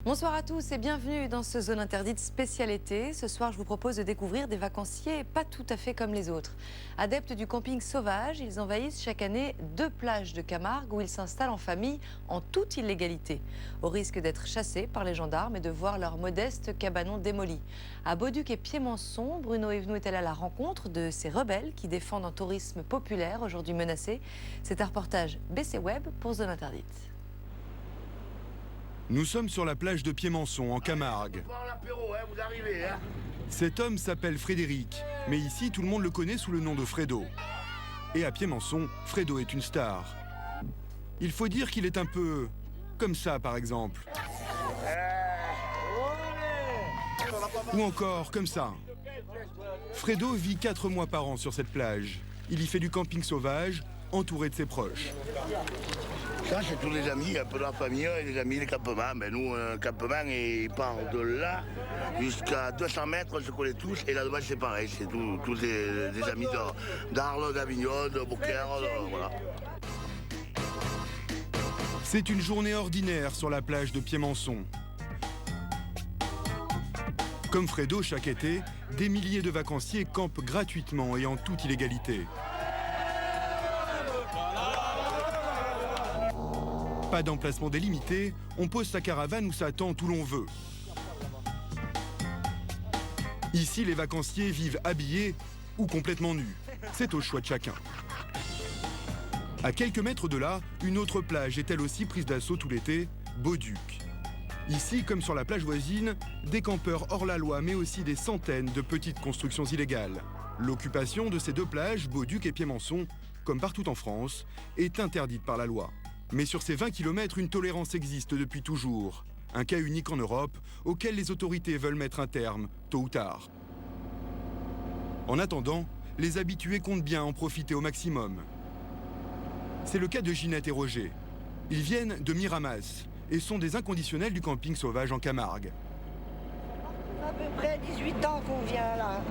Bonsoir à tous et bienvenue dans ce Zone Interdite spécial été. Ce soir, je vous propose de découvrir des vacanciers pas tout à fait comme les autres. Adeptes du camping sauvage, ils envahissent chaque année 2 plages de Camargue où ils s'installent en famille en toute illégalité, au risque d'être chassés par les gendarmes et de voir leur modeste cabanon démoli. À Bauduc et Piémonçon, Bruno Evenou est allé à la rencontre de ces rebelles qui défendent un tourisme populaire aujourd'hui menacé. C'est un reportage BC Web pour Zone Interdite. Nous sommes sur la plage de Piémonçon, en Camargue. Cet homme s'appelle Frédéric, mais ici tout le monde le connaît sous le nom de Fredo. Et à Piémonçon, Fredo est une star. Il faut dire qu'il est un peu comme ça, par exemple. Ou encore comme ça. Fredo vit 4 mois par an sur cette plage. Il y fait du camping sauvage, entouré de ses proches. Ça, c'est tous les amis, un peu de la famille et les amis, les campements. Ben, nous, un campement, il part de là jusqu'à 200 mètres, on se connaît tous. Et là-bas, c'est pareil, c'est tous des amis d'Arles, d'Avignon, de Beaucaire, voilà. C'est une journée ordinaire sur la plage de Piémonçon. Comme Fredo, chaque été, des milliers de vacanciers campent gratuitement et en toute illégalité. Pas d'emplacement délimité, on pose sa caravane où ça tente où l'on veut. Ici, les vacanciers vivent habillés ou complètement nus. C'est au choix de chacun. À quelques mètres de là, une autre plage est elle aussi prise d'assaut tout l'été, Bauduc. Ici, comme sur la plage voisine, des campeurs hors la loi, mais aussi des centaines de petites constructions illégales. L'occupation de ces 2 plages, Bauduc et Piémonçon, comme partout en France, est interdite par la loi. Mais sur ces 20 km, une tolérance existe depuis toujours. Un cas unique en Europe, auquel les autorités veulent mettre un terme, tôt ou tard. En attendant, les habitués comptent bien en profiter au maximum. C'est le cas de Ginette et Roger. Ils viennent de Miramas et sont des inconditionnels du camping sauvage en Camargue. À peu près 18 ans qu'on vient là.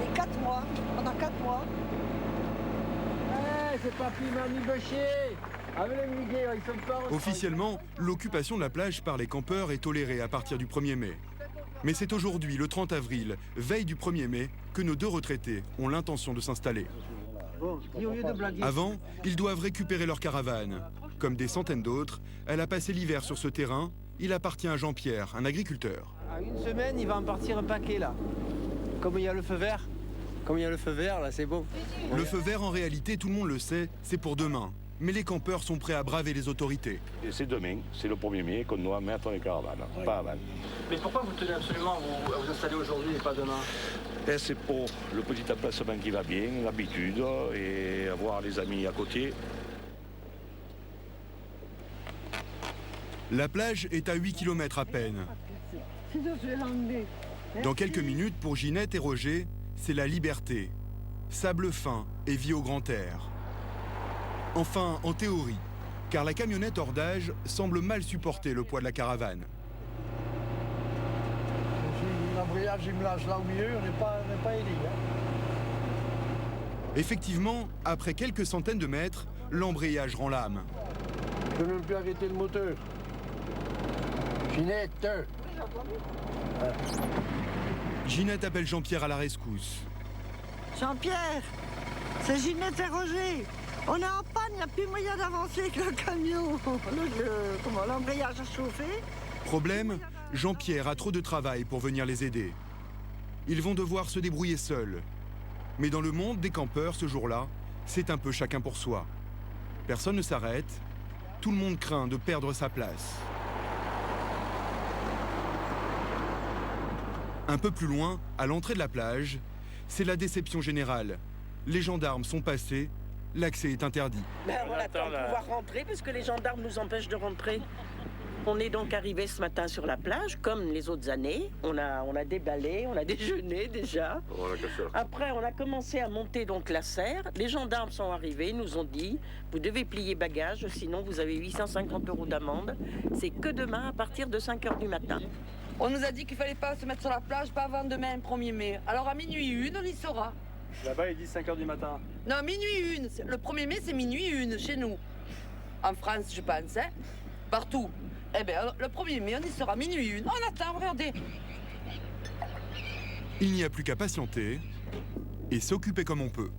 Et 4 mois, pendant 4 mois. C'est pas plus mal ni bêché. Officiellement, l'occupation de la plage par les campeurs est tolérée à partir du 1er mai. Mais c'est aujourd'hui, le 30 avril, veille du 1er mai, que nos 2 retraités ont l'intention de s'installer. Avant, ils doivent récupérer leur caravane. Comme des centaines d'autres, elle a passé l'hiver sur ce terrain. Il appartient à Jean-Pierre, un agriculteur. À une semaine, il va en partir un paquet là. Comme il y a le feu vert. Là, c'est bon. Le feu vert, en réalité, tout le monde le sait, c'est pour demain. Mais les campeurs sont prêts à braver les autorités. C'est demain, c'est le 1er mai qu'on doit mettre les caravanes, pas avant. Mais pourquoi vous tenez absolument à vous installer aujourd'hui et pas demain? C'est pour le petit emplacement qui va bien, l'habitude et avoir les amis à côté. La plage est à 8 km à peine. Dans quelques minutes, pour Ginette et Roger, c'est la liberté. Sable fin et vie au grand air. Enfin, en théorie, car la camionnette hors d'âge semble mal supporter le poids de la caravane. Si l'embrayage il me lâche là au milieu, on n'est pas aidé. Effectivement, après quelques centaines de mètres, l'embrayage rend l'âme. Je ne peux même plus arrêter le moteur. Ginette. Ginette appelle Jean-Pierre à la rescousse. Jean-Pierre, c'est Ginette et Roger. On est en panne, il n'y a plus moyen d'avancer avec le camion. L'embrayage a chauffé. Problème, Jean-Pierre a trop de travail pour venir les aider. Ils vont devoir se débrouiller seuls. Mais dans le monde des campeurs, ce jour-là, c'est un peu chacun pour soi. Personne ne s'arrête, tout le monde craint de perdre sa place. Un peu plus loin, à l'entrée de la plage, c'est la déception générale. Les gendarmes sont passés, l'accès est interdit. On attend de pouvoir rentrer parce que les gendarmes nous empêchent de rentrer. On est donc arrivé ce matin sur la plage, comme les autres années. On a déballé, on a déjeuné déjà. Après, on a commencé à monter donc la serre. Les gendarmes sont arrivés, nous ont dit « Vous devez plier bagages, sinon vous avez 850 € d'amende. C'est que demain à partir de 5 h du matin. » On nous a dit qu'il fallait pas se mettre sur la plage, pas avant demain, 1er mai. Alors à minuit 1, on y sera. Là-bas, il dit 5 h du matin. Non, minuit 1. Le 1er mai, c'est minuit 1 chez nous. En France, je pense, hein. Partout. Eh bien, alors, le 1er mai, on y sera minuit 1. On attend, regardez. Il n'y a plus qu'à patienter et s'occuper comme on peut.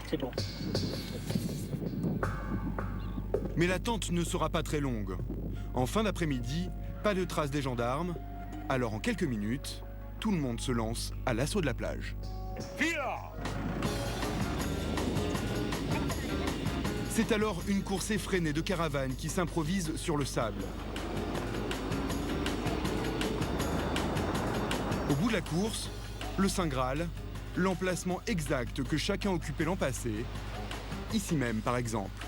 C'est bon. Mais l'attente ne sera pas très longue. En fin d'après-midi, pas de traces des gendarmes. Alors en quelques minutes, tout le monde se lance à l'assaut de la plage. C'est alors une course effrénée de caravanes qui s'improvise sur le sable. Au bout de la course, le Saint Graal, l'emplacement exact que chacun occupait l'an passé, ici même par exemple.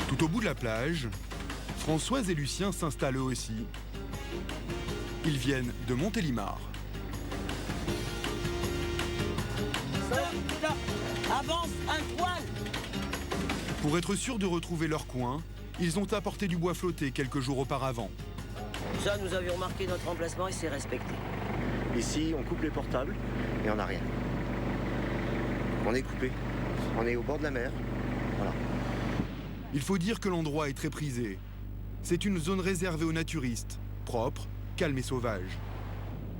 Tout au bout de la plage, Françoise et Lucien s'installent eux aussi. Ils viennent de Montélimar. Avance, un poil. Pour être sûrs de retrouver leur coin, ils ont apporté du bois flotté quelques jours auparavant. Ça, nous avions marqué notre emplacement et c'est respecté. Ici, on coupe les portables et on n'a rien. On est coupé. On est au bord de la mer. Voilà. Il faut dire que l'endroit est très prisé. C'est une zone réservée aux naturistes, propre, calme et sauvage.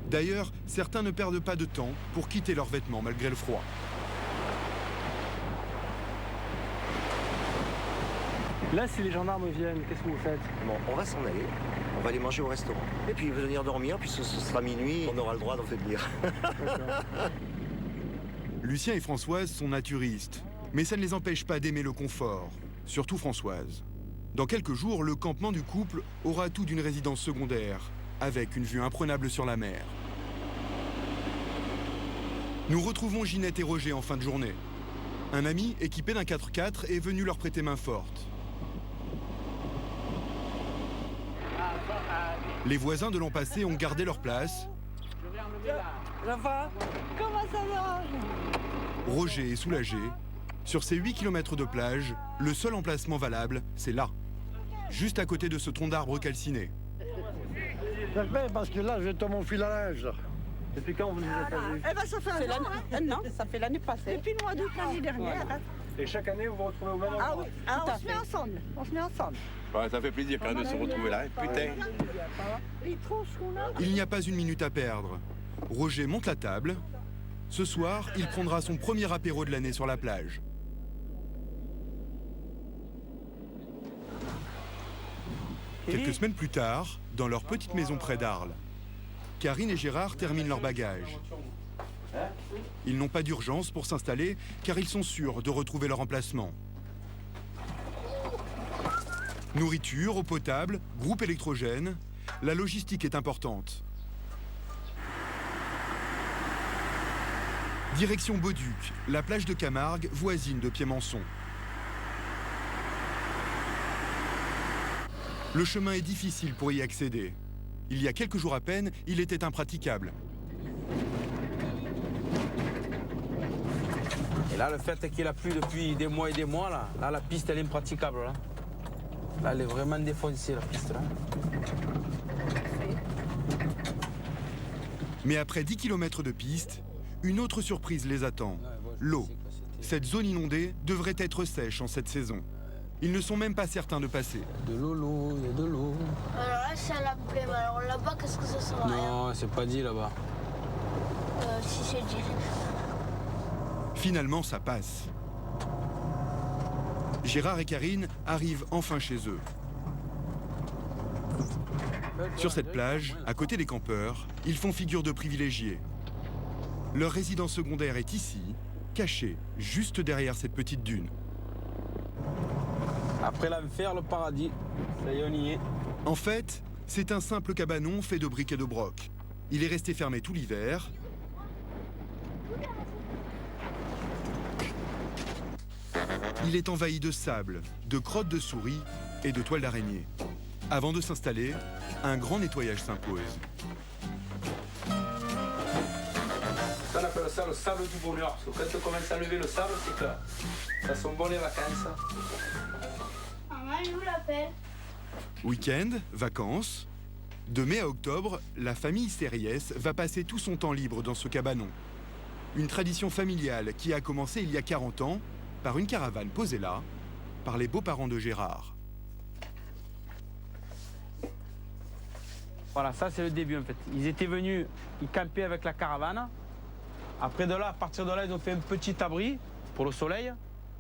D'ailleurs, certains ne perdent pas de temps pour quitter leurs vêtements malgré le froid. Là, si les gendarmes viennent, qu'est-ce que vous faites? Bon, on va s'en aller. On va aller manger au restaurant. Et puis venir dormir, puis ce sera minuit, on aura le droit d'en venir. Lucien et Françoise sont naturistes, mais ça ne les empêche pas d'aimer le confort, surtout Françoise. Dans quelques jours, le campement du couple aura tout d'une résidence secondaire, avec une vue imprenable sur la mer. Nous retrouvons Ginette et Roger en fin de journée. Un ami, équipé d'un 4x4, est venu leur prêter main forte. Les voisins de l'an passé ont gardé leur place. Comment ça va? Roger est soulagé. Sur ces 8 km de plage, le seul emplacement valable, c'est là, juste à côté de ce tronc d'arbre calciné. J'espère parce que là, je vais tomber mon fil à linge. Depuis quand vous nous avez pas vus? Eh ben ça fait un an, hein. Non, ça fait l'année passée. Depuis le mois d'août l'année dernière. Voilà. Et chaque année, vous vous retrouvez au même endroit? Ah oui, ah, on se met ensemble. On se met ensemble. Ouais, ça fait plaisir quand même de se retrouver là. Putain. Les tronches qu'on a. Il n'y a pas une minute à perdre. Roger monte la table. Ce soir, il prendra son premier apéro de l'année sur la plage. Quelques semaines plus tard, dans leur petite maison près d'Arles, Karine et Gérard terminent leur bagage. Ils n'ont pas d'urgence pour s'installer car ils sont sûrs de retrouver leur emplacement. Nourriture, eau potable, groupe électrogène, la logistique est importante. Direction Bauduc, la plage de Camargue, voisine de Piémençon. Le chemin est difficile pour y accéder. Il y a quelques jours à peine, il était impraticable. Et là, le fait qu'il a plu depuis des mois et des mois, là la piste, elle est impraticable. Là, elle est vraiment défoncée, la piste. Là. Mais après 10 km de piste, une autre surprise les attend. L'eau. Cette zone inondée devrait être sèche en cette saison. Ils ne sont même pas certains de passer. De l'eau, il y a de l'eau. Alors là, c'est à la plaie, mais alors là-bas, qu'est-ce que ça sera? Non, c'est pas dit là-bas. Si c'est dit. Finalement, ça passe. Gérard et Karine arrivent enfin chez eux. Sur cette plage, à côté des campeurs, ils font figure de privilégiés. Leur résidence secondaire est ici, cachée, juste derrière cette petite dune. Après l'enfer, le paradis. Ça y est, on y est. En fait, c'est un simple cabanon fait de briques et de broc. Il est resté fermé tout l'hiver. Il est envahi de sable, de crottes de souris et de toiles d'araignée. Avant de s'installer, un grand nettoyage s'impose. Ça, on appelle ça le sable du bonheur. Parce que quand tu commences à lever le sable, c'est que ça sont bon les vacances. Maman, je vous l'appelle. Week-end, vacances. De mai à octobre, la famille Sériès va passer tout son temps libre dans ce cabanon. Une tradition familiale qui a commencé il y a 40 ans, par une caravane posée là, par les beaux-parents de Gérard. Voilà, ça c'est le début en fait. Ils étaient venus, ils campaient avec la caravane. Après de là, à partir de là, ils ont fait un petit abri pour le soleil,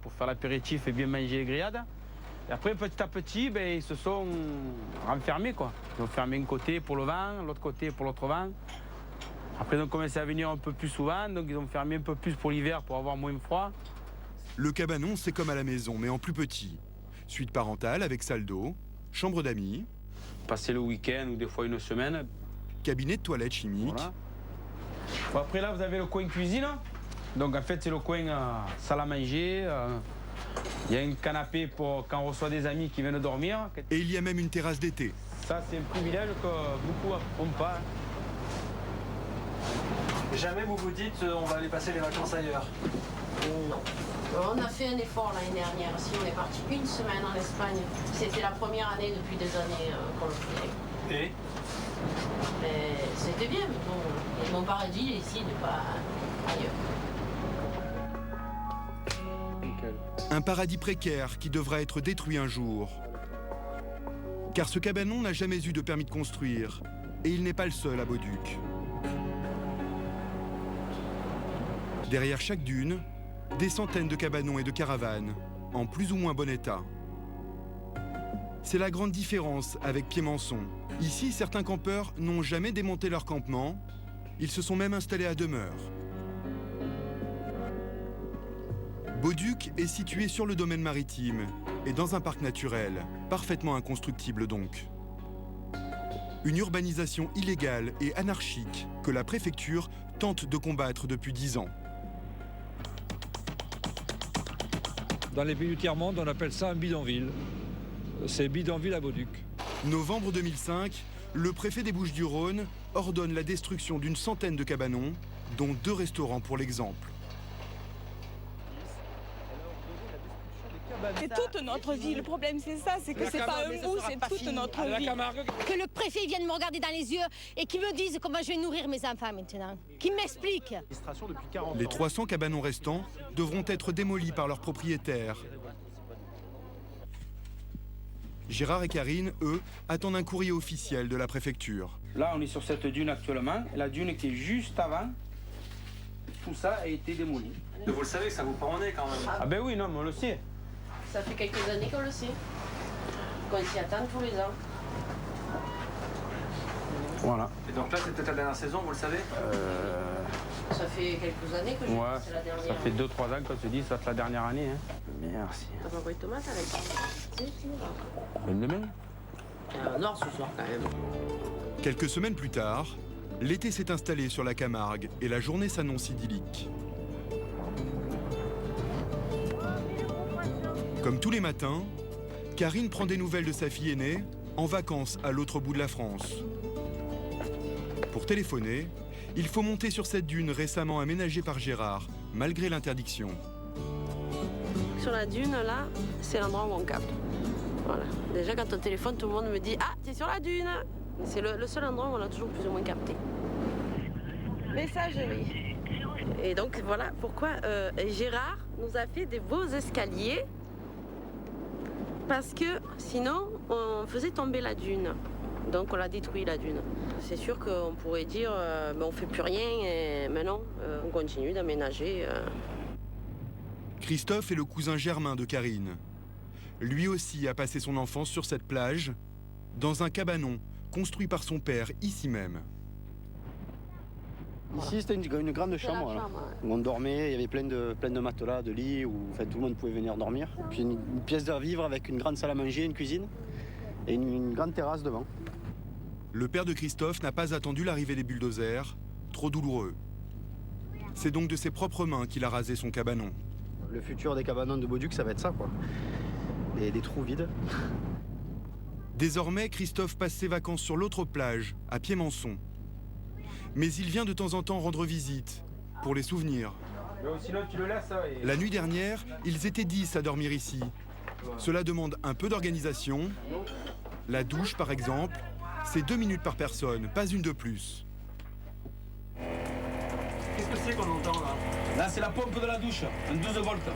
pour faire l'apéritif et bien manger les grillades. Et après, petit à petit, ben, ils se sont renfermés, quoi. Ils ont fermé un côté pour le vent, l'autre côté pour l'autre vent. Après, ils ont commencé à venir un peu plus souvent, donc ils ont fermé un peu plus pour l'hiver pour avoir moins froid. Le cabanon, c'est comme à la maison, mais en plus petit. Suite parentale avec salle d'eau, chambre d'amis. Passer le week-end ou des fois une semaine. Cabinet de toilette chimique. Voilà. Bon, après là, vous avez le coin cuisine. Donc en fait, c'est le coin salle à manger. Il y a un canapé pour quand on reçoit des amis qui viennent dormir. Et il y a même une terrasse d'été. Ça, c'est un privilège que beaucoup n'ont pas. Jamais vous vous dites on va aller passer les vacances ailleurs? Non. On a fait un effort l'année dernière. Si on est parti une semaine en Espagne, c'était la première année depuis des années qu'on le faisait. Et c'était bien, mais bon, et mon paradis est ici, n'est pas ailleurs. Un paradis précaire qui devra être détruit un jour. Car ce cabanon n'a jamais eu de permis de construire. Et il n'est pas le seul à Bauduc. Derrière chaque dune, des centaines de cabanons et de caravanes, en plus ou moins bon état. C'est la grande différence avec Piémançon. Ici, certains campeurs n'ont jamais démonté leur campement. Ils se sont même installés à demeure. Bauduc est situé sur le domaine maritime et dans un parc naturel, parfaitement inconstructible donc. Une urbanisation illégale et anarchique que la préfecture tente de combattre depuis 10 ans. Dans les pays du tiers-monde, on appelle ça un bidonville. C'est bidonville à Bauduc. Novembre 2005, le préfet des Bouches-du-Rhône ordonne la destruction d'une centaine de cabanons, dont 2 restaurants pour l'exemple. C'est toute notre vie. Le problème, c'est ça, c'est que c'est pas un bout, c'est toute notre vie. Que le préfet vienne me regarder dans les yeux et qu'il me dise comment je vais nourrir mes enfants maintenant. Qu'il m'explique. Les 300 cabanons restants devront être démolis par leurs propriétaires. Gérard et Karine, eux, attendent un courrier officiel de la préfecture. Là, on est sur cette dune actuellement. La dune qui est juste avant, tout ça a été démoli. Vous le savez, ça vous prend en nez quand même. Ah ben oui, non, mais on le sait. Ça fait quelques années qu'on le sait. Qu'on s'y attend tous les ans. Voilà. Et donc là, c'est peut-être la dernière saison, vous le savez? Ça fait quelques années que c'est la dernière. Ça fait 2-3 ans qu'on se dit que ça va être la dernière année. Hein. Merci. T'as pas pris de tomates avec? Bonne demain. Nord ce soir quand même. Quelques semaines plus tard, l'été s'est installé sur la Camargue et la journée s'annonce idyllique. Comme tous les matins, Karine prend des nouvelles de sa fille aînée, en vacances à l'autre bout de la France. Pour téléphoner, il faut monter sur cette dune récemment aménagée par Gérard, malgré l'interdiction. Sur la dune, là, c'est l'endroit où on capte. Voilà. Déjà, quand on téléphone, tout le monde me dit « Ah, t'es sur la dune !» C'est le seul endroit où on a toujours plus ou moins capté. Messagerie. Et donc, voilà pourquoi Gérard nous a fait des beaux escaliers. Parce que sinon, on faisait tomber la dune. Donc on l'a détruit, la dune. C'est sûr qu'on pourrait dire on fait plus rien, mais non, on continue d'aménager. Christophe est le cousin germain de Karine. Lui aussi a passé son enfance sur cette plage, dans un cabanon construit par son père ici même. Ici, c'était une grande chambre, là, où on dormait, il y avait plein de matelas, de lits, où en fait, tout le monde pouvait venir dormir. Puis une pièce de vivre avec une grande salle à manger, une cuisine et une grande terrasse devant. Le père de Christophe n'a pas attendu l'arrivée des bulldozers, trop douloureux. C'est donc de ses propres mains qu'il a rasé son cabanon. Le futur des cabanons de Bauduc, ça va être ça, quoi. Des trous vides. Désormais, Christophe passe ses vacances sur l'autre plage, à Piémançon. Mais il vient de temps en temps rendre visite, pour les souvenirs. Sinon, tu le laisses, et... La nuit dernière, ils étaient 10 à dormir ici. Cela demande un peu d'organisation. La douche, par exemple, c'est 2 minutes par personne, pas une de plus. Qu'est-ce que c'est qu'on entend là? Là, c'est la pompe de la douche, un 12 volts.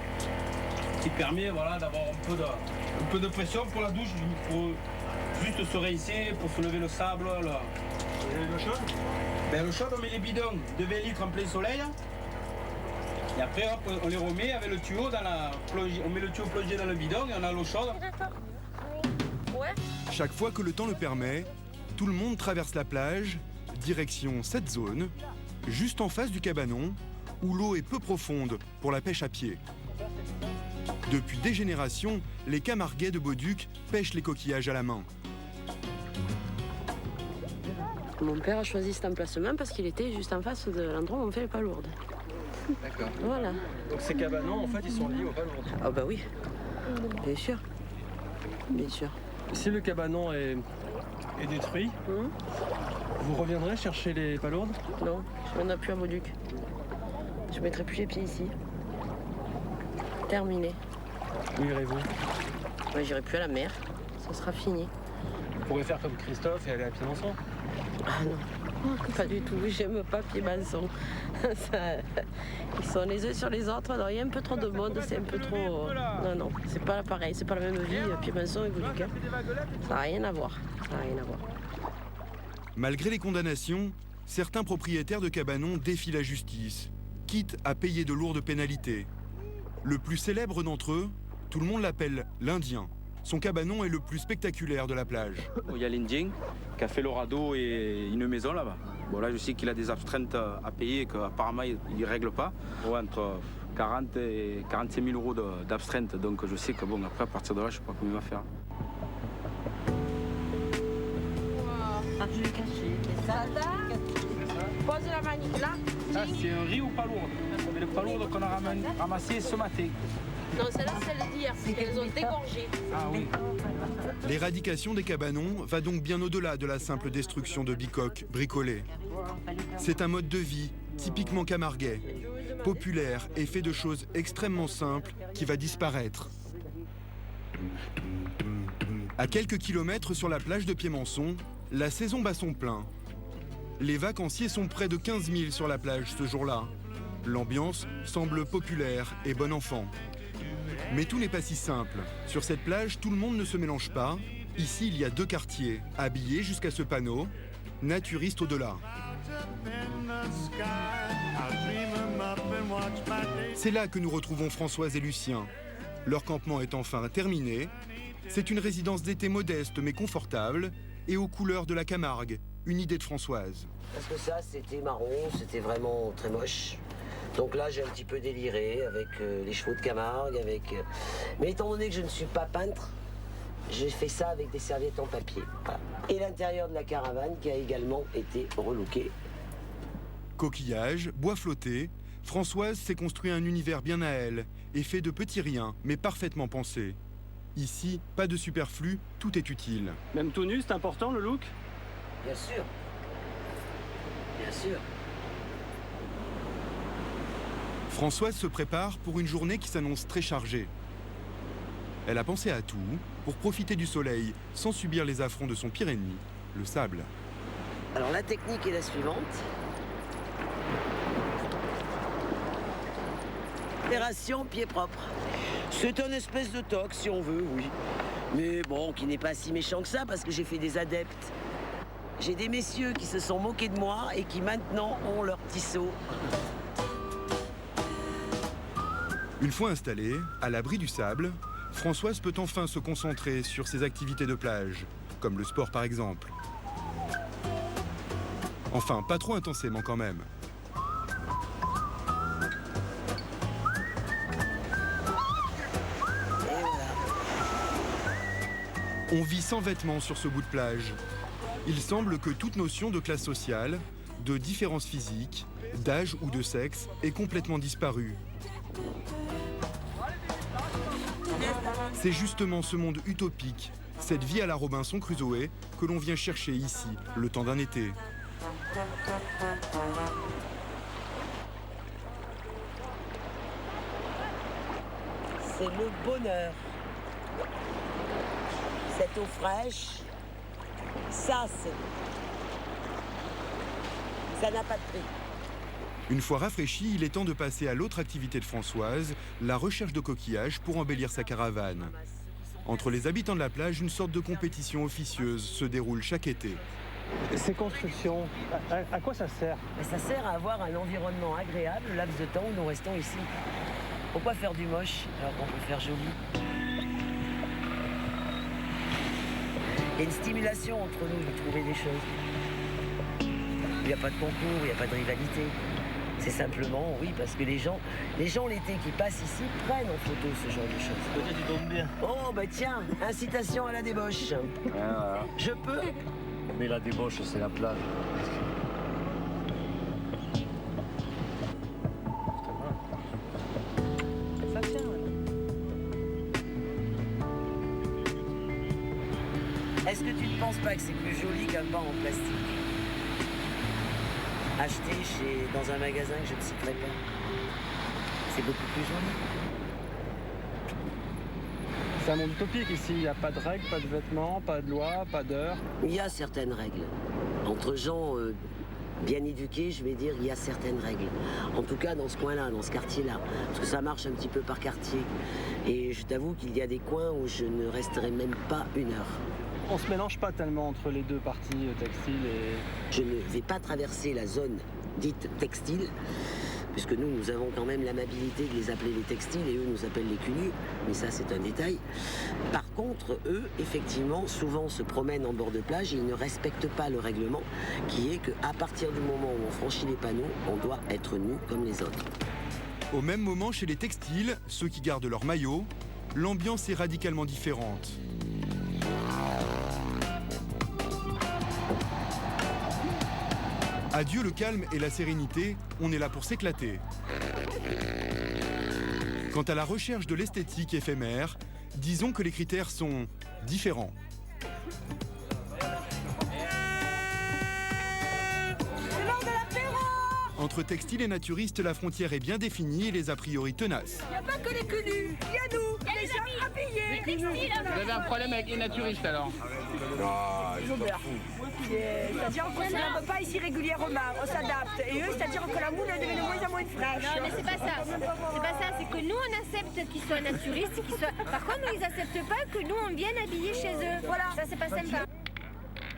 qui permet voilà, d'avoir un peu de pression pour la douche, pour juste se rincer, pour soulever le sable. Là. Et l'eau chaude? Ben, l'eau chaude, on met les bidons de 20 litres en plein soleil. Et après, hop, on les remet avec le tuyau dans la plongée. On met le tuyau plongé dans le bidon et on a l'eau chaude. Chaque fois que le temps le permet, tout le monde traverse la plage, direction cette zone, juste en face du cabanon, où l'eau est peu profonde pour la pêche à pied. Depuis des générations, les Camarguais de Bauduc pêchent les coquillages à la main. Mon père a choisi cet emplacement parce qu'il était juste en face de l'endroit où on fait les palourdes. D'accord. Voilà. Donc ces cabanons, en fait, ils sont liés aux palourdes. Ah bah oui, bien sûr. Bien sûr. Si le cabanon est détruit, vous reviendrez chercher les palourdes? Non, je ne viendrai plus à Bauduc. Je ne mettrai plus les pieds ici. Terminé. Où irez-vous? Moi, j'irai plus à la mer. Ça sera fini. Vous pourrez faire comme Christophe et aller à Pied-Mançon? Ah non, pas du tout. J'aime pas Pied-Mançon. Ils sont les uns sur les autres. Alors, il y a un peu trop de monde. C'est un peu trop... Non, non, c'est pas pareil. C'est pas la même vie, Pied-Mançon et Bauduc. Ça n'a rien à voir. Ça n'a rien à voir. Malgré les condamnations, certains propriétaires de cabanons défient la justice, quitte à payer de lourdes pénalités. Le plus célèbre d'entre eux, tout le monde l'appelle l'Indien. Son cabanon est le plus spectaculaire de la plage. Il y a l'Indien qui a fait le radeau et une maison là-bas. Bon, là, je sais qu'il a des astreintes à payer et qu'apparemment, il ne règle pas. Ouais, entre 40 et 45 000 euros d'astreinte. Donc je sais que bon, après, à partir de là, je ne sais pas comment il va faire. Je l'ai caché. Pose la manip là. Ça, c'est un riz ou palourde? C'est le palourde qu'on a ramassé ce matin. Non, celle-là, c'est celle d'hier, parce qu'elles ont dégorgé. Ah oui. L'éradication des cabanons va donc bien au-delà de la simple destruction de bicoques bricolées. C'est un mode de vie typiquement camarguais, populaire et fait de choses extrêmement simples qui va disparaître. À quelques kilomètres sur la plage de Pied-Mançon, la saison bat son plein. Les vacanciers sont près de 15 000 sur la plage ce jour-là. L'ambiance semble populaire et bon enfant. Mais tout n'est pas si simple. Sur cette plage, tout le monde ne se mélange pas. Ici, il y a deux quartiers, habillés jusqu'à ce panneau, naturistes au-delà. C'est là que nous retrouvons Françoise et Lucien. Leur campement est enfin terminé. C'est une résidence d'été modeste mais confortable et aux couleurs de la Camargue, une idée de Françoise. Parce que ça, c'était marron, c'était vraiment très moche. Donc là, j'ai un petit peu déliré avec les chevaux de Camargue, Mais étant donné que je ne suis pas peintre, j'ai fait ça avec des serviettes en papier. Voilà. Et l'intérieur de la caravane qui a également été relooké. Coquillages, bois flottés, Françoise s'est construit un univers bien à elle et fait de petits riens, mais parfaitement pensés. Ici, pas de superflu, tout est utile. Même tout nu, c'est important le look? Bien sûr. Bien sûr. Françoise se prépare pour une journée qui s'annonce très chargée. Elle a pensé à tout pour profiter du soleil sans subir les affronts de son pire ennemi, le sable. Alors la technique est la suivante. Opération pied propre. C'est une espèce de toc si on veut, oui. Mais bon, qui n'est pas si méchant que ça parce que j'ai fait des adeptes. J'ai des messieurs qui se sont moqués de moi et qui maintenant ont leur petit seau. Une fois installée, à l'abri du sable, Françoise peut enfin se concentrer sur ses activités de plage, comme le sport par exemple. Enfin, pas trop intensément quand même. On vit sans vêtements sur ce bout de plage. Il semble que toute notion de classe sociale, de différence physique, d'âge ou de sexe est complètement disparue. C'est justement ce monde utopique, cette vie à la Robinson Crusoe, que l'on vient chercher ici, le temps d'un été. C'est le bonheur. Cette eau fraîche, ça n'a pas de prix. Une fois rafraîchi, il est temps de passer à l'autre activité de Françoise, la recherche de coquillages pour embellir sa caravane. Entre les habitants de la plage, une sorte de compétition officieuse se déroule chaque été. Ces constructions, à quoi ça sert? Ça sert à avoir un environnement agréable le laps de temps où nous restons ici. Pourquoi faire du moche alors qu'on peut faire joli? Il y a une stimulation entre nous de trouver des choses. Il n'y a pas de concours, il n'y a pas de rivalité. C'est simplement, oui, parce que les gens l'été qui passent ici prennent en photo ce genre de choses. Peut-être tu tombes bien. Oh, bah tiens, incitation à la débauche. Voilà. Je peux. Mais la débauche, c'est la plage. Ça tient, Est-ce que tu ne penses pas que c'est plus joli qu'un banc en plastique? Acheté dans un magasin que je ne citerai pas. C'est beaucoup plus joli. C'est un monde utopique ici, il n'y a pas de règles, pas de vêtements, pas de loi, pas d'heures. Il y a certaines règles. Entre gens bien éduqués, je vais dire, il y a certaines règles. En tout cas, dans ce coin-là, dans ce quartier-là. Parce que ça marche un petit peu par quartier. Et je t'avoue qu'il y a des coins où je ne resterai même pas une heure. On se mélange pas tellement entre les deux parties, textile et... Je ne vais pas traverser la zone dite textile, puisque nous avons quand même l'amabilité de les appeler les textiles et eux nous appellent les cunus, mais ça c'est un détail. Par contre, eux, effectivement, souvent se promènent en bord de plage et ils ne respectent pas le règlement, qui est qu'à partir du moment où on franchit les panneaux, on doit être nu comme les autres. Au même moment, chez les textiles, ceux qui gardent leur maillot, l'ambiance est radicalement différente. Adieu le calme et la sérénité, on est là pour s'éclater. Quant à la recherche de l'esthétique éphémère, disons que les critères sont différents. Entre textile et naturiste, la frontière est bien définie et les a priori tenaces. Il n'y a pas que les cunus, il y a nous, les gens habillés. Vous avez un problème avec les naturistes alors? C'est-à-dire qu'on ne se lave pas ici régulièrement, on s'adapte. Et eux, c'est-à-dire que la moule elle devient de moins en moins fraîche. Non, mais c'est pas ça. C'est pas ça, c'est que nous, on accepte qu'ils soient naturistes, qu'ils soient... Par contre, ils acceptent pas que nous, on vienne habiller chez eux. Voilà, ça, c'est pas sympa.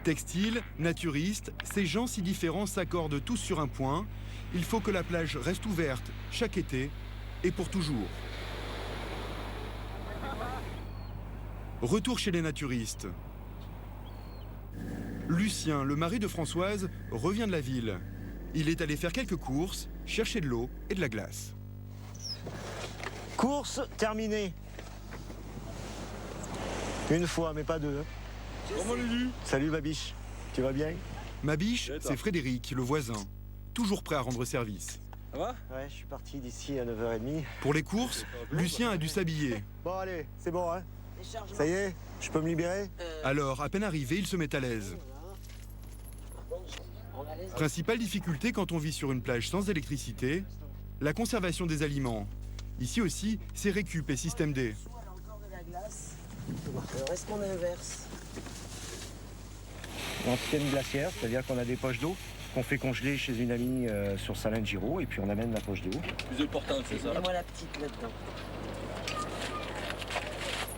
Textile, naturiste, ces gens si différents s'accordent tous sur un point. Il faut que la plage reste ouverte chaque été et pour toujours. Retour chez les naturistes. Lucien, le mari de Françoise, revient de la ville. Il est allé faire quelques courses, chercher de l'eau et de la glace. Course terminée. Une fois, mais pas deux. Salut Babiche, tu vas bien? Mabiche, c'est Frédéric, le voisin, toujours prêt à rendre service. Ça va? Ouais, je suis parti d'ici à 9h30. Pour les courses, Lucien a dû s'habiller. Bon allez, c'est bon hein? Ça y est, je peux me libérer? Alors, à peine arrivé, il se met à l'aise. Principale difficulté quand on vit sur une plage sans électricité, la conservation des aliments. Ici aussi, c'est récup et système D. Est-ce qu'on inverse? On tient une glacière, c'est-à-dire qu'on a des poches d'eau qu'on fait congeler chez une amie sur Salin-de-Giraud et puis on amène la poche d'eau. Plus important, c'est ça? Mets-moi la petite maintenant.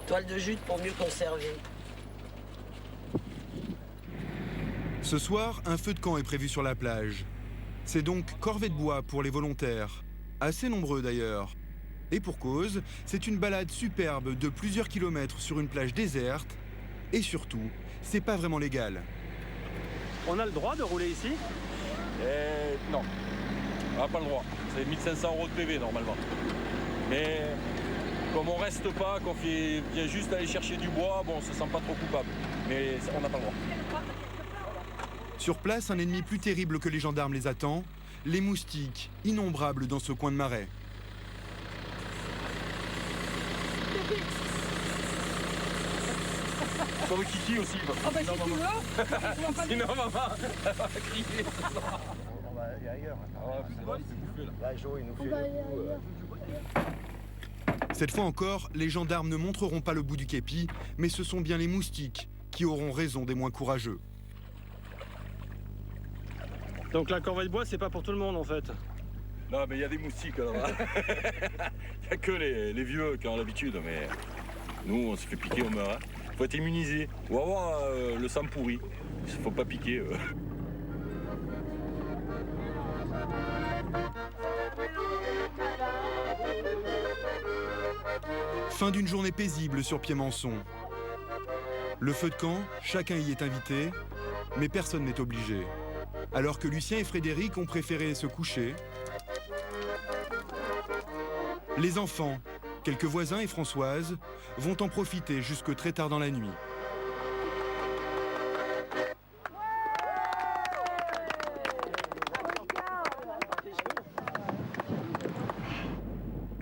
Toile de jute pour mieux conserver. Ce soir, un feu de camp est prévu sur la plage. C'est donc corvée de bois pour les volontaires, assez nombreux d'ailleurs. Et pour cause, c'est une balade superbe de plusieurs kilomètres sur une plage déserte. Et surtout, c'est pas vraiment légal. On a le droit de rouler ici? Non, on n'a pas le droit. C'est 1500 € de PV normalement. Mais comme on reste pas, qu'on vient juste aller chercher du bois, bon, on se sent pas trop coupable. Mais on n'a pas le droit. Sur place, un ennemi plus terrible que les gendarmes les attend, les moustiques, innombrables dans ce coin de marais. Sur le kiki aussi. Ah bah si tu veux. Sinon maman, elle va crier. On va aller ailleurs. Là, Jo, il nous fait le coup. Cette fois encore, les gendarmes ne montreront pas le bout du képi, mais ce sont bien les moustiques qui auront raison des moins courageux. Donc la corvée de bois, c'est pas pour tout le monde en fait? Non, mais il y a des moustiques là-bas. Il n'y a que les vieux qui ont l'habitude, mais nous, on se fait piquer, on meurt. Il faut être immunisé. Ou avoir le sang pourri. Il ne faut pas piquer. Fin d'une journée paisible sur Piémanson. Le feu de camp, chacun y est invité, mais personne n'est obligé. Alors que Lucien et Frédéric ont préféré se coucher, les enfants, quelques voisins et Françoise, vont en profiter jusque très tard dans la nuit.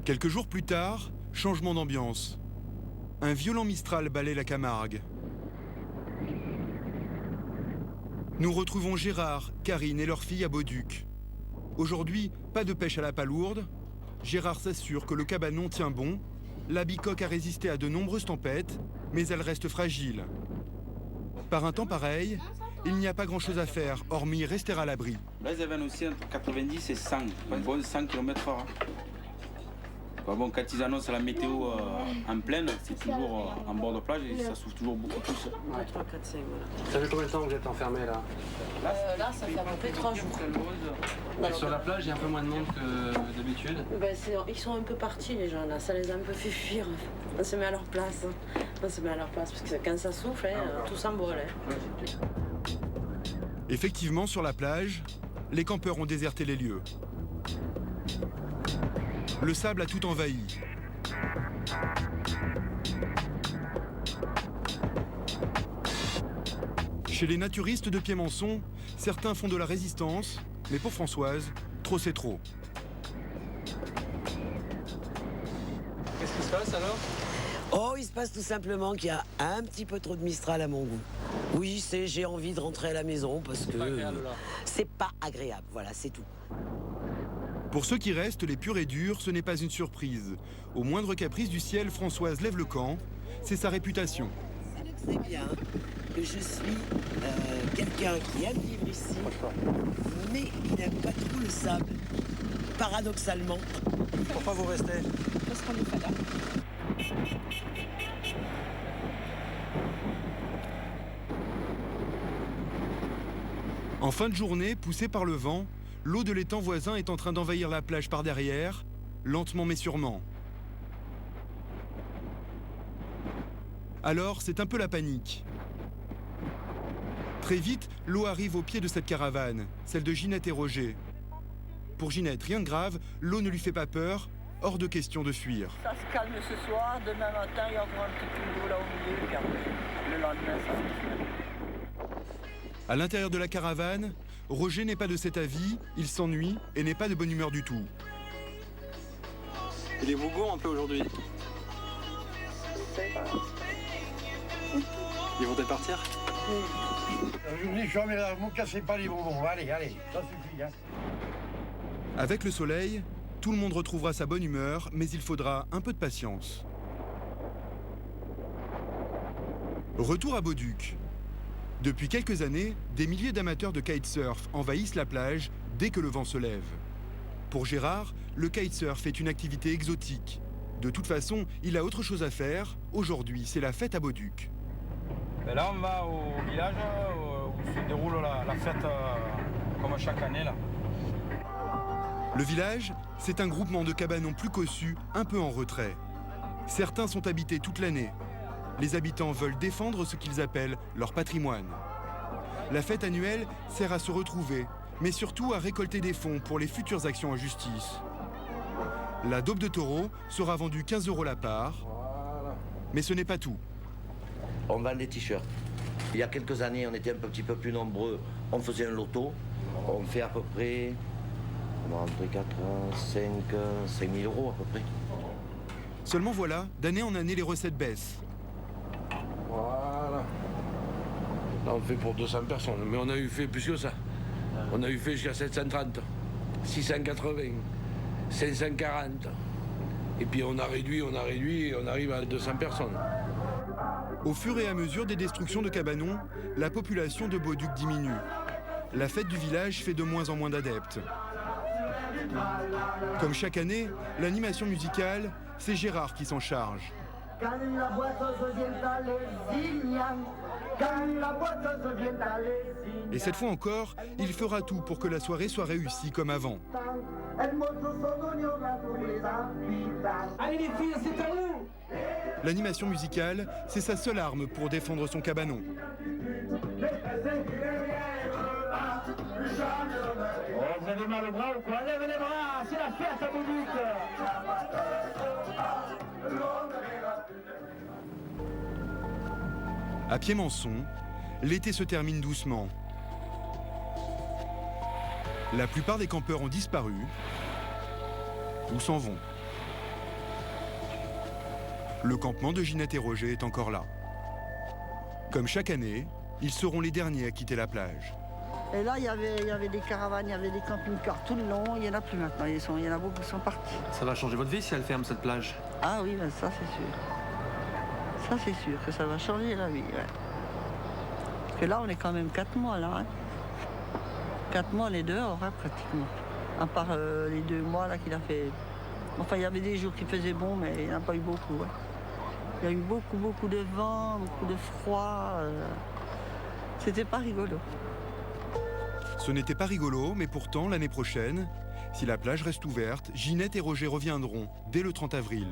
Quelques jours plus tard, changement d'ambiance. Un violent Mistral balaie la Camargue. Nous retrouvons Gérard, Karine et leur fille à Bauduc. Aujourd'hui, pas de pêche à la palourde. Gérard s'assure que le cabanon tient bon. La bicoque a résisté à de nombreuses tempêtes, mais elle reste fragile. Par un temps pareil, il n'y a pas grand-chose à faire, hormis rester à l'abri. Là, ils avaient aussi entre 90 et 100, un bon 100 km/h. Bon, quand ils annoncent la météo en pleine, c'est toujours en bord de plage et ça souffle toujours beaucoup plus. 3, 4, 5, voilà. Ça fait combien de temps que vous êtes enfermés là? Là, ça fait à peu près 3 jours. Sur la plage, il y a un peu moins de monde que d'habitude. Ben, ils sont un peu partis les gens là, ça les a un peu fait fuir. On se met à leur place. On se met à leur place parce que quand ça souffle, tout s'envole. Effectivement, sur la plage, les campeurs ont déserté les lieux. Le sable a tout envahi. Chez les naturistes de Piémanson, certains font de la résistance, mais pour Françoise, trop c'est trop. Qu'est-ce qui se passe alors? Oh, il se passe tout simplement qu'il y a un petit peu trop de Mistral à mon goût. Oui, j'ai envie de rentrer à la maison parce que c'est pas agréable, voilà, c'est tout. Pour ceux qui restent, les purs et durs, ce n'est pas une surprise. Au moindre caprice du ciel, Françoise lève le camp. C'est sa réputation. C'est bien que je suis quelqu'un qui aime vivre ici, mais qui n'aime pas trop le sable. Paradoxalement. Pourquoi vous restez? Parce qu'on est pas là. En fin de journée, poussée par le vent, l'eau de l'étang voisin est en train d'envahir la plage par derrière, lentement mais sûrement. Alors, c'est un peu la panique. Très vite, l'eau arrive au pied de cette caravane, celle de Ginette et Roger. Pour Ginette, rien de grave, l'eau ne lui fait pas peur, hors de question de fuir. Ça se calme ce soir, demain matin, il y aura un petit peu d'eau là au milieu, puis après, le lendemain, ça va. À l'intérieur de la caravane, Roger n'est pas de cet avis, il s'ennuie et n'est pas de bonne humeur du tout. Il est bougon un peu aujourd'hui. Ils vont partir? Je vous dis, jamais là, vous ne cassez pas les bonbons. Allez, ça suffit. Hein. Avec le soleil, tout le monde retrouvera sa bonne humeur, mais il faudra un peu de patience. Retour à Bauduc. Depuis quelques années, des milliers d'amateurs de kitesurf envahissent la plage dès que le vent se lève. Pour Gérard, le kitesurf est une activité exotique. De toute façon, il a autre chose à faire. Aujourd'hui, c'est la fête à Bauduc. Et là, on va au village où se déroule la fête comme chaque année. Là. Le village, c'est un groupement de cabanons plus cossus, un peu en retrait. Certains sont habités toute l'année. Les habitants veulent défendre ce qu'ils appellent leur patrimoine. La fête annuelle sert à se retrouver, mais surtout à récolter des fonds pour les futures actions en justice. La daube de taureau sera vendue 15 € la part, mais ce n'est pas tout. On vend des t-shirts. Il y a quelques années, on était un petit peu plus nombreux. On faisait un loto. On fait à peu près entre 4, 5 000 € à peu près. Seulement voilà, d'année en année, les recettes baissent. Voilà. Là, on fait pour 200 personnes, mais on a eu fait plus que ça. On a eu fait jusqu'à 730, 680, 540. Et puis on a réduit, et on arrive à 200 personnes. Au fur et à mesure des destructions de cabanons, la population de Bauduc diminue. La fête du village fait de moins en moins d'adeptes. Comme chaque année, l'animation musicale, c'est Gérard qui s'en charge. Quand la boiteuse vient à Lézignan, quand la boiteuse vient à Lézignan. Et cette fois encore, il fera tout pour que la soirée soit réussie comme avant. Elle montre son oignon à tous les habitants. Allez les filles, c'est à nous. L'animation musicale, c'est sa seule arme pour défendre son cabanon. Vous avez mal au bras ou quoi? Lève les bras, c'est la fête à Boubouk. À Piémançon, l'été se termine doucement. La plupart des campeurs ont disparu ou s'en vont. Le campement de Ginette et Roger est encore là. Comme chaque année, ils seront les derniers à quitter la plage. Et là, il y avait des caravanes, il y avait des camping-cars tout le long. Il n'y en a plus maintenant. Il y en a beaucoup qui sont partis. Ça va changer votre vie si elle ferme cette plage? Ah oui, ben ça c'est sûr. Ça c'est sûr que ça va changer la vie. Ouais. Parce que là, on est quand même 4 mois là. Hein. 4 mois, on est dehors hein, pratiquement. À part les 2 mois là qu'il a fait. Enfin, il y avait des jours qui faisaient bon, mais il n'y en a pas eu beaucoup. Ouais. Il y a eu beaucoup de vent, beaucoup de froid. C'était pas rigolo. Ce n'était pas rigolo, mais pourtant, l'année prochaine, si la plage reste ouverte, Ginette et Roger reviendront dès le 30 avril.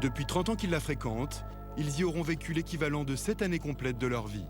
Depuis 30 ans qu'ils la fréquentent, ils y auront vécu l'équivalent de 7 années complètes de leur vie.